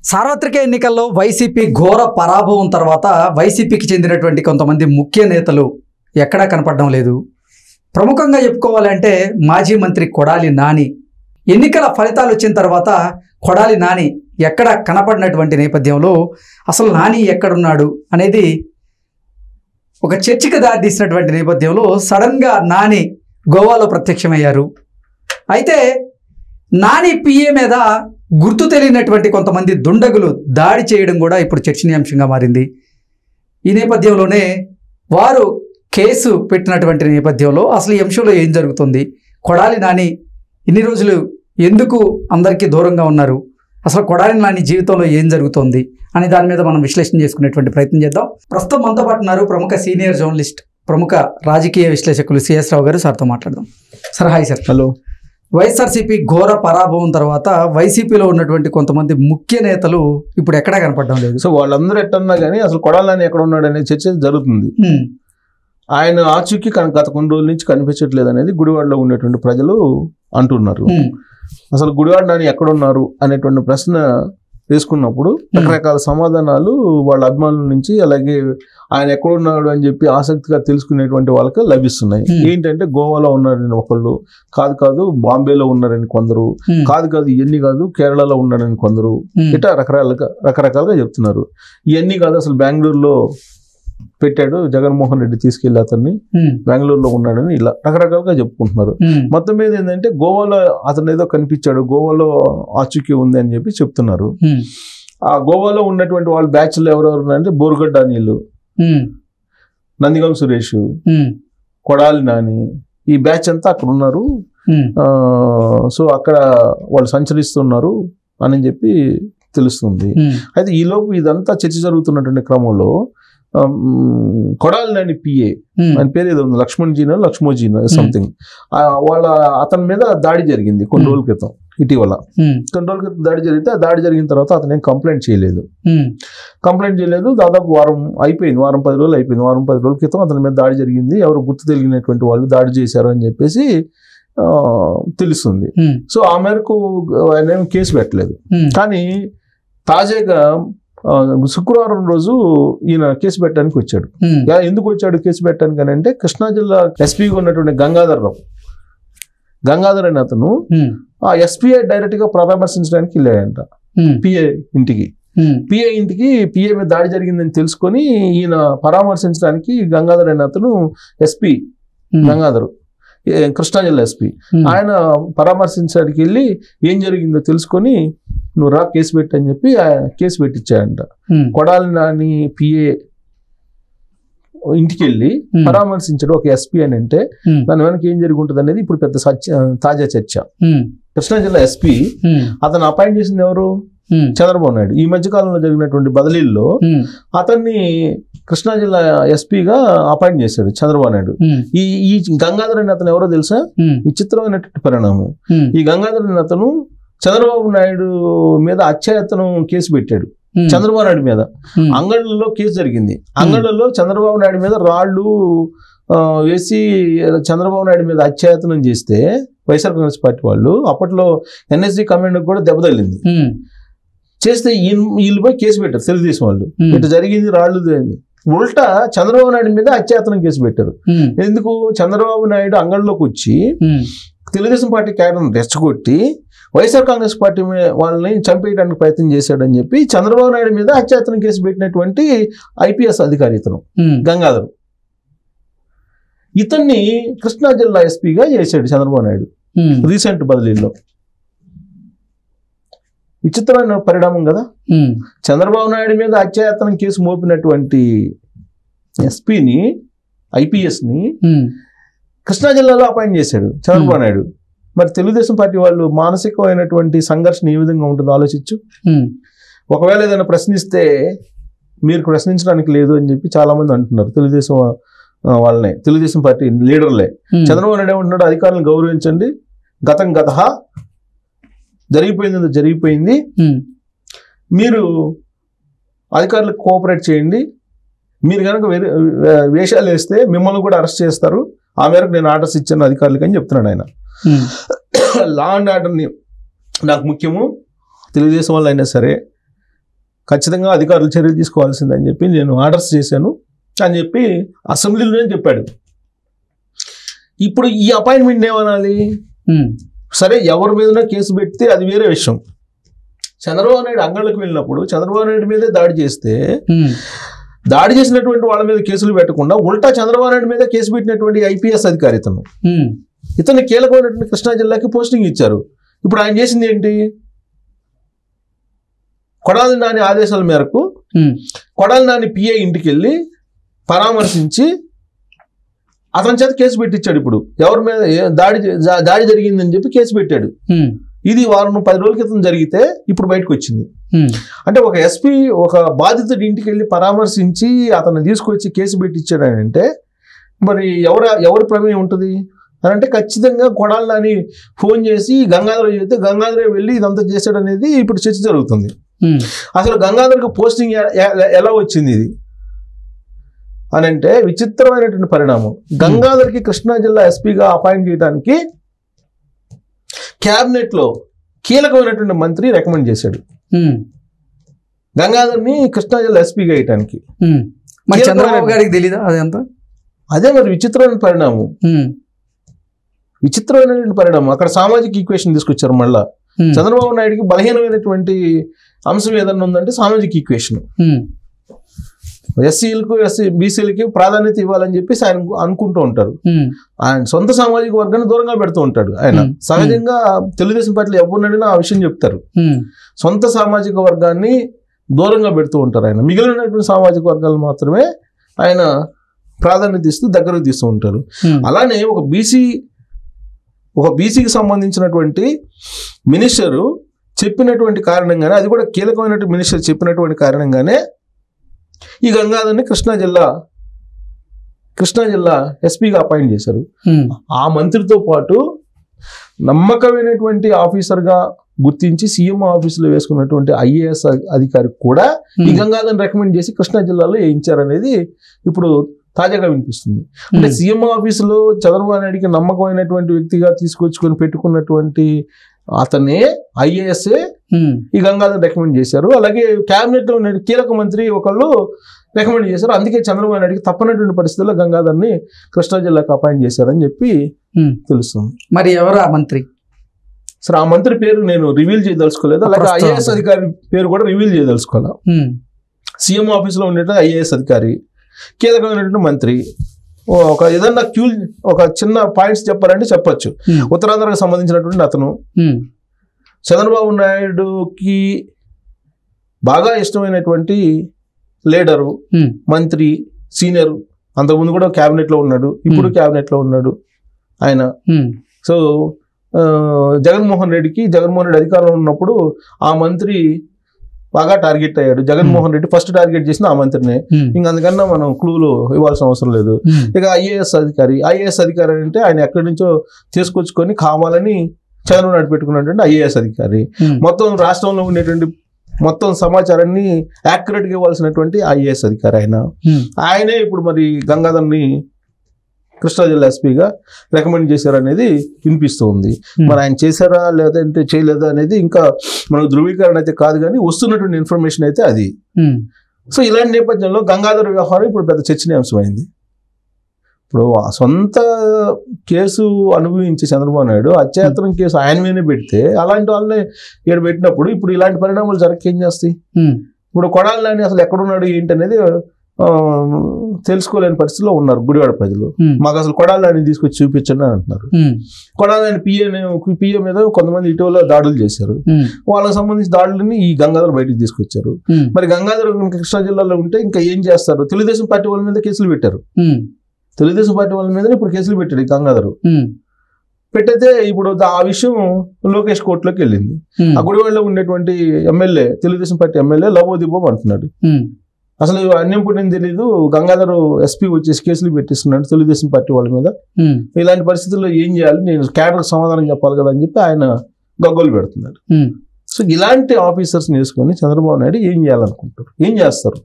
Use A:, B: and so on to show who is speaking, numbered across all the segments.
A: సార్వత్రిక ఎన్నికల్లో వైసీపీ ఘోర పరాభవం తర్వాత వైసీపీకి చెందినటువంటి కొంతమంది ముఖ్య నేతలు ఎక్కడా కనపడడం లేదు. ప్రముఖంగా చెప్పుకోవాలంటే మాజీ మంత్రి కొడాలి నాని. ఎన్నికల ఫలితాలు వచ్చిన తర్వాత కొడాలి నాని ఎక్కడ కనపడినటువంటి నేపథ్యంలో అసలు నాని ఎక్కడున్నాడు అనేది ఒక చర్చకు దారితీసినటువంటి నేపథ్యంలో సడన్గా నాని గోవాలో ప్రత్యక్షమయ్యారు. అయితే నాని పిఏ మీద గుర్తు తెలియనటువంటి కొంతమంది దుండగులు దాడి చేయడం కూడా ఇప్పుడు చర్చనీయాంశంగా మారింది. ఈ నేపథ్యంలోనే వారు కేసు పెట్టినటువంటి నేపథ్యంలో అసలు ఈ అంశంలో ఏం జరుగుతుంది, కొడాలి నాని ఇన్ని రోజులు ఎందుకు అందరికీ దూరంగా ఉన్నారు, అసలు కొడాలి నాని జీవితంలో ఏం జరుగుతోంది అనే దాని మీద మనం విశ్లేషణ చేసుకునేటువంటి ప్రయత్నం చేద్దాం. ప్రస్తుతం మనతో పాటు ఉన్నారు ప్రముఖ సీనియర్ జర్నలిస్ట్, ప్రముఖ రాజకీయ విశ్లేషకులు సిఎస్ రావు గారు. సార్తో మాట్లాడదాం. Sir hi sir.
B: Hello.
A: YSRCP ఘోర పరాభవం తర్వాత వైసీపీలో ఉన్నటువంటి కొంతమంది ముఖ్య నేతలు ఇప్పుడు ఎక్కడా కనపడడం లేదు.
B: సో వాళ్ళందరూ ఎట్టన్నా కానీ అసలు కొడాలి నాని ఎక్కడ ఉన్నాడు అనే చర్చ జరుగుతుంది. ఆయన ఆచూకీ గత కొన్ని రోజుల నుంచి కనిపించట్లేదు అనేది గుడివాడలో ఉండేటువంటి ప్రజలు అంటున్నారు. అసలు గుడివాడ నాని ఎక్కడున్నారు అనేటువంటి ప్రశ్న వేసుకున్నప్పుడు రకరకాల సమాధానాలు వాళ్ళ అభిమానుల నుంచి, అలాగే ఆయన ఎక్కడున్నాడు అని చెప్పి ఆసక్తిగా తెలుసుకునేటువంటి వాళ్ళకి లభిస్తున్నాయి. ఏంటంటే గోవాలో ఉన్నారని ఒకళ్ళు, కాదు బాంబేలో ఉన్నారని కొందరు, కాదు ఇవన్నీ కాదు కేరళలో ఉన్నారని కొందరు, ఇట్లా రకరకాలుగా చెప్తున్నారు. ఇవన్నీ కాదు అసలు బెంగళూరులో పెట్టాడు జగన్మోహన్ రెడ్డి, తీసుకెళ్లి అతన్ని బెంగళూరులో ఉన్నాడని ఇలా రకరకాలుగా చెప్పుకుంటున్నారు. మొత్తం మీద ఏంటంటే గోవాలో అతను ఏదో కనిపించాడు, గోవాలో ఆచూకీ ఉంది అని చెప్పి చెప్తున్నారు. ఆ గోవాలో ఉన్నటువంటి వాళ్ళ బ్యాచ్లు ఎవరెవరు అంటే బోరుగడ్డ అనిల్, నందిగం సురేష్, కొడాలి నాని, ఈ బ్యాచ్ అంతా అక్కడ ఉన్నారు. సో అక్కడ వాళ్ళు సంచరిస్తున్నారు అని చెప్పి తెలుస్తుంది. అయితే ఈలోపు ఇదంతా చర్చ జరుగుతున్నటువంటి క్రమంలో కొడాలి నాని పిఏ, ఆయన పేరు ఏదో ఉంది, లక్ష్మోజీనో సంథింగ్, వాళ్ళ అతని మీద దాడి జరిగింది కొన్ని రోజుల క్రితం. ఇటీవల కొన్ని రోజుల క్రితం దాడి జరిగితే, ఆ దాడి జరిగిన తర్వాత అతను ఏం కంప్లైంట్ చేయలేదు. దాదాపు వారం 10 రోజులు అయిపోయింది. వారం 10 రోజుల క్రితం అతని మీద దాడి జరిగింది, ఎవరు గుర్తు తెలియనటువంటి వాళ్ళు దాడి చేశారు అని చెప్పేసి తెలుస్తుంది. సో ఆ మేరకు ఆయన ఏం కేసు పెట్టలేదు. కానీ తాజాగా శుక్రవారం రోజు ఈయన కేసు పెట్టడానికి వచ్చాడు. ఎందుకు వచ్చాడు కేసు పెట్టడానికి అని అంటే, కృష్ణా జిల్లా ఎస్పీగా ఉన్నటువంటి గంగాధర్ అని అతను ఆ ఎస్పీఐ డైరెక్ట్ గా పరామర్శించడానికి వెళ్ళాడంట పిఏ ఇంటికి. పిఏ మీద దాడి జరిగిందని తెలుసుకొని ఈయన పరామర్శించడానికి గంగాధర్ అని అతను ఎస్పీ గంగాధర్, కృష్ణా జిల్లా ఎస్పీ, ఆయన పరామర్శించడానికి వెళ్ళి ఏం జరిగిందో తెలుసుకొని నువ్వు రా కేసు పెట్టని చెప్పి కేసు పెట్టించాడంట. కొడాలి నాని పిఏ ఇంటికి వెళ్ళి పరామర్శించడం ఒక ఎస్పీ అని అంటే దాని వెనక ఏం జరిగి ఉంటుంది అనేది ఇప్పుడు పెద్ద తాజా చర్చ. కృష్ణా జిల్లా ఎస్పీ అతను అపాయింట్ చేసింది ఎవరు? చంద్రబాబు నాయుడు. ఈ మధ్య కాలంలో జరిగినటువంటి బదిలీల్లో అతన్ని కృష్ణా జిల్లా ఎస్పీగా అపాయింట్ చేశాడు చంద్రబాబు నాయుడు. ఈ గంగాధర్ అని అతను ఎవరో తెలుసా? విచిత్రమైనటువంటి పరిణామం. ఈ గంగాధర్ అని అతను చంద్రబాబు నాయుడు మీద అత్యాయత్నం కేసు పెట్టాడు. చంద్రబాబు నాయుడు మీద అంగళ్ళలో కేసు జరిగింది. అంగళ్ళలో చంద్రబాబు నాయుడు మీద రాళ్లు వేసి చంద్రబాబు నాయుడు మీద అత్యాయత్నం చేస్తే వైఎస్ఆర్ కాంగ్రెస్ పార్టీ వాళ్ళు అప్పట్లో ఎన్ఎస్జీ కమాండ్ కూడా దెబ్బ తగిలింది. చేస్తే వీళ్ళు పోయి కేసు పెట్టారు తెలుగుదేశం వాళ్ళు. ఇట్లా జరిగింది, రాళ్లు ఉల్టా చంద్రబాబు నాయుడు మీద అత్యాయత్నం కేసు పెట్టారు. ఎందుకు? చంద్రబాబు నాయుడు అంగళ్ళలోకి వచ్చి తెలుగుదేశం పార్టీ క్యాడర్ను రెచ్చగొట్టి వైఎస్ఆర్ కాంగ్రెస్ పార్టీ వాళ్ళని చంపేయడానికి ప్రయత్నం చేశాడని చెప్పి చంద్రబాబు నాయుడు మీద అత్యాయత్నం కేసు పెట్టినటువంటి ఐపీఎస్ అధికారి ఇతను గంగాధర్. ఇతన్ని కృష్ణా జిల్లా ఎస్పీగా చేశాడు చంద్రబాబు నాయుడు రీసెంట్ బదిలీలో. విచిత్రమైన పరిణామం కదా. చంద్రబాబు నాయుడు మీద అత్యాయత్నం కేసు మోపినటువంటి ఎస్పీని, ఐపీఎస్ని కృష్ణా జిల్లాలో అపాయింట్ చేశాడు చంద్రబాబు నాయుడు. మరి తెలుగుదేశం పార్టీ వాళ్ళు మానసికమైనటువంటి సంఘర్షణ ఏ విధంగా ఉంటుందో ఆలోచించు. ఒకవేళ ఏదైనా ప్రశ్నిస్తే మీరు ప్రశ్నించడానికి లేదు అని చెప్పి చాలా మంది అంటున్నారు తెలుగుదేశం వాళ్ళనే, తెలుగుదేశం పార్టీ లీడర్లే. చంద్రబాబు నాయుడు ఏమంటున్నాడు? అధికారులను గౌరవించండి, గతం జరిగిపోయింది, మీరు అధికారులకు కోఆపరేట్ చేయండి, మీరు కనుక వేషాలు వేస్తే మిమ్మల్ని కూడా అరెస్ట్ చేస్తారు, ఆ మేరకు నేను ఆర్డర్స్ ఇచ్చాను అధికారులకి అని చెప్తున్నాడు ఆయన. లా అండ్ ఆర్డర్ని నాకు ముఖ్యము, తెలుగుదేశం వాళ్ళు అయినా సరే ఖచ్చితంగా అధికారులు చర్యలు తీసుకోవాల్సిందని చెప్పి నేను ఆర్డర్స్ చేశాను అని చెప్పి అసెంబ్లీలోనే చెప్పాడు. ఇప్పుడు ఈ అపాయింట్మెంట్ ఏమనాలి? సరే, ఎవరి మీదనో కేసు పెడితే అది వేరే విషయం. చంద్రబాబు నాయుడు అంగళ్ళకి వెళ్ళినప్పుడు చంద్రబాబు నాయుడు మీదే దాడి చేస్తే దాడి చేసినటువంటి వాళ్ళ మీద కేసులు పెట్టకుండా ఉల్టా చంద్రబాబు నాయుడు మీద కేసు పెట్టినటువంటి ఐపీఎస్ అధికారి ఇతను కీలకమైనటువంటి కృష్ణా జిల్లాకి పోస్టింగ్ ఇచ్చారు. ఇప్పుడు ఆయన చేసింది ఏంటి? కొడాలి నాని ఆదేశాల మేరకు కొడాలి నాని పిఏ ఇంటికి వెళ్ళి పరామర్శించి అతని చేత కేసు పెట్టించాడు. ఇప్పుడు ఎవరి మీద దాడి జరిగిందని చెప్పి కేసు పెట్టాడు. ఇది వారం 10 రోజుల క్రితం జరిగితే ఇప్పుడు బయటకు వచ్చింది. అంటే ఒక ఎస్పీ ఒక బాధితుడి ఇంటికి వెళ్ళి పరామర్శించి అతన్ని తీసుకొచ్చి కేసు పెట్టించాడంటే మరి ఎవరి ప్రమేయం ఉంటుంది అని అంటే ఖచ్చితంగా కొడాలి నాని ఫోన్ చేసి గంగాధర్ చెప్తే గంగాధరే వెళ్ళి ఇదంతా చేశాడనేది ఇప్పుడు చర్చ జరుగుతుంది. అసలు గంగాధర్కి పోస్టింగ్ ఎలా వచ్చింది ఇది అని అంటే విచిత్రమైనటువంటి పరిణామం. గంగాధర్కి కృష్ణా జిల్లా ఎస్పీగా అపాయింట్ చేయడానికి క్యాబినెట్ లో కీలకమైనటువంటి మంత్రి రికమెండ్ చేశాడు గంగాధర్ని కృష్ణా జిల్లా ఎస్పీగా వేయటానికి.
A: చంద్రబాబు గారికి తెలీదా అదంతా?
B: అదే మరి విచిత్రమైన పరిణామం. అక్కడ సామాజిక ఈక్వేషన్ తీసుకొచ్చారు. మళ్ళా చంద్రబాబు నాయుడికి బలహీనమైనటువంటి అంశం ఏదన్నా ఉందంటే సామాజిక ఈక్వేషన్. ఎస్సీలకు బీసీలకి ప్రాధాన్యత ఇవ్వాలని చెప్పేసి ఆయన అనుకుంటూ ఉంటారు. ఆయన సొంత సామాజిక వర్గాన్ని దూరంగా పెడుతూ ఉంటాడు. ఆయన సహజంగా తెలుగుదేశం పార్టీలో ఎవరినైనా ఆ విషయం చెప్తారు. సొంత సామాజిక వర్గాన్ని దూరంగా పెడుతూ ఉంటారు. ఆయన మిగిలినటువంటి సామాజిక వర్గాలు మాత్రమే ఆయన ప్రాధాన్యత ఇస్తూ దగ్గరకు తీస్తూ ఉంటారు. అలానే ఒక బీసీకి సంబంధించినటువంటి మినిస్టరు చెప్పినటువంటి కారణంగానే, అది కూడా కీలకమైనటువంటి మినిస్టర్ చెప్పినటువంటి కారణంగానే ఈ గంగాధర్ని కృష్ణా జిల్లా ఎస్పీగా అపాయింట్ చేశారు. ఆ మంత్రితో పాటు నమ్మకమైనటువంటి ఆఫీసర్గా గుర్తించి సీఎం ఆఫీసులో వేసుకున్నటువంటి ఐఏఎస్ అధికారికి కూడా ఈ గంగాధర్ని రికమెండ్ చేసి కృష్ణా జిల్లాలో వేయించారనేది ఇప్పుడు తాజాగా వినిపిస్తుంది. అంటే సీఎం ఆఫీసులో చంద్రబాబు నాయుడికి నమ్మకమైనటువంటి వ్యక్తిగా తీసుకొచ్చుకొని పెట్టుకున్నటువంటి అతనే ఐఏఎస్ఏ ఈ గంగాధర్ రికమెండ్ చేశారు. అలాగే క్యాబినెట్ లో కీలక మంత్రి ఒకళ్ళు రికమెండ్ చేశారు. అందుకే చంద్రబాబు నాయుడికి తప్పనటువంటి పరిస్థితుల్లో గంగాధర్ని కృష్ణా జిల్లాకు అపాయింట్ చేశారని చెప్పి తెలుస్తుంది.
A: మరి ఎవరు ఆ మంత్రి?
B: సరే, ఆ మంత్రి పేరు నేను రివీల్ చేయదలుచుకోలేదు. అలాగే ఐఏఎస్ అధికారి పేరు కూడా రివీల్ చేయదలుచుకోవాలి. సీఎం ఆఫీసులో ఉండేటువంటి ఐఏఎస్ అధికారి, కీలకమైనటువంటి మంత్రి. ఏదన్నా ఒక చిన్న పాయింట్స్ చెప్పాలంటే చెప్పొచ్చు. ఉత్తరాంధ్రకు సంబంధించినటువంటి అతను చంద్రబాబు నాయుడుకి బాగా ఇష్టమైనటువంటి లీడరు, మంత్రి, సీనియర్. అంతకుముందు కూడా క్యాబినెట్ లో ఉన్నాడు, ఇప్పుడు క్యాబినెట్ లో ఉన్నాడు ఆయన. సో జగన్మోహన్ రెడ్డి అధికారంలో ఉన్నప్పుడు ఆ మంత్రి బాగా టార్గెట్ అయ్యాడు. జగన్మోహన్ రెడ్డి ఫస్ట్ టార్గెట్ చేసిన ఆ మంత్రిని. ఇంకా అందుకన్నా మనం క్లూలు ఇవ్వాల్సిన అవసరం లేదు. ఇక ఐఏఎస్ అధికారి అంటే ఆయన ఎక్కడి నుంచో తీసుకొచ్చుకొని కావాలని చంద్రబాబు నాయుడు పెట్టుకున్నటువంటి ఐఏఎస్ అధికారి. మొత్తం రాష్ట్రంలో ఉండేటువంటి మొత్తం సమాచారాన్ని యాక్యురేట్ గా ఇవ్వాల్సినటువంటి ఐఏఎస్ అధికారి ఆయనే ఇప్పుడు మరి గంగాధర్ని కృష్ణా జిల్లా ఎస్పీగా రికమెండ్ చేశారనేది వినిపిస్తూ ఉంది. మరి ఆయన చేశారా లేదంటే చేయలేదా అనేది ఇంకా మనకు ధృవీకరణ అయితే కాదు, కానీ వస్తున్నటువంటి ఇన్ఫర్మేషన్ అయితే అది. సో ఇలాంటి నేపథ్యంలో గంగాధర్ వ్యవహారం ఇప్పుడు పెద్ద చర్చనీయాంశమైంది. ఇప్పుడు సొంత కేసు అనుభవించే చంద్రబాబు నాయుడు అత్యాచారం కేసు ఆయన మీదనే పెడితే అలాంటి వాళ్ళని ఇక్కడ పెట్టినప్పుడు ఇప్పుడు ఇలాంటి పరిణామాలు జరగకేం చేస్తాయి? ఇప్పుడు కొడాలి నాని అసలు ఎక్కడున్నాడు ఏంటి అనేది తెలుసుకోలేని పరిస్థితిలో ఉన్నారు గుడివాడ ప్రజలు. మాకు అసలు కొడాలి నాని తీసుకొచ్చి చూపించండి అని అంటున్నారు. కొడాలి నాని పిఏ మీద కొంతమంది ఇటీవల దాడులు చేశారు. వాళ్ళకి సంబంధించిన దాడులని ఈ గంగాధర్ బయటకు తీసుకొచ్చారు. మరి గంగాధర్ కృష్ణా జిల్లాలో ఉంటే ఇంకా ఏం చేస్తారు? తెలుగుదేశం పార్టీ వాళ్ళ మీద కేసులు పెట్టారు. తెలుగుదేశం పార్టీ వాళ్ళ మీద ఇప్పుడు కేసులు పెట్టాడు గంగాధర్. పెట్టయితే ఇప్పుడు ఆ విషయం లోకేష్ కోర్టులోకి వెళ్ళింది. ఆ గుడివాడలో ఉండేటువంటి ఎమ్మెల్యే, తెలుగుదేశం పార్టీ ఎమ్మెల్యే లవోదిబోం అంటున్నాడు. అసలు అన్యం పుట్టింది తెలీదు, గంగాధర్ ఎస్పీ వచ్చేసి కేసులు పెట్టిస్తున్నాడు తెలుగుదేశం పార్టీ వాళ్ళ మీద. ఇలాంటి పరిస్థితుల్లో ఏం చేయాలి, నేను క్యాడర్ సమాధానం చెప్పాలి కదా అని చెప్పి ఆయన గగ్గోలు పెడుతున్నాడు. సో ఇలాంటి ఆఫీసర్స్ వేసుకొని చంద్రబాబు నాయుడు ఏం చేయాలనుకుంటారు, ఏం చేస్తారు?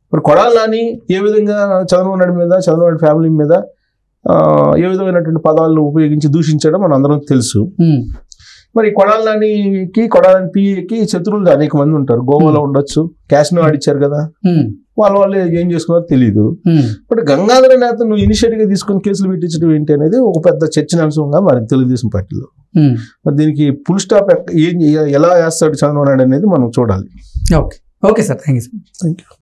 B: ఇప్పుడు కొడాలి నాని ఏ విధంగా చంద్రబాబు నాయుడు మీద, చంద్రబాబు నాయుడు ఫ్యామిలీ మీద ఏ విధమైనటువంటి పదాలను ఉపయోగించి దూషించడం మన అందరం తెలుసు. మరి కొడాలని పిఏకి శత్రువులు అనేక మంది ఉంటారు. గోవాలో ఉండొచ్చు, క్యాష్ను ఆడిచ్చారు కదా, వాళ్ళు ఏం చేసుకున్నారో తెలియదు. బట్ గంగాధర నేత నువ్వు ఇనిషియేటివ్ గా తీసుకుని కేసులు పెట్టించడం ఏంటి అనేది ఒక పెద్ద చర్చనాంశంగా మరి తెలుగుదేశం పార్టీలో. మరి దీనికి ఫుల్ స్టాప్ ఎలా వేస్తాడు చంద్రబాబు నాయుడు అనేది మనం చూడాలి.
A: Okay sir, thank you.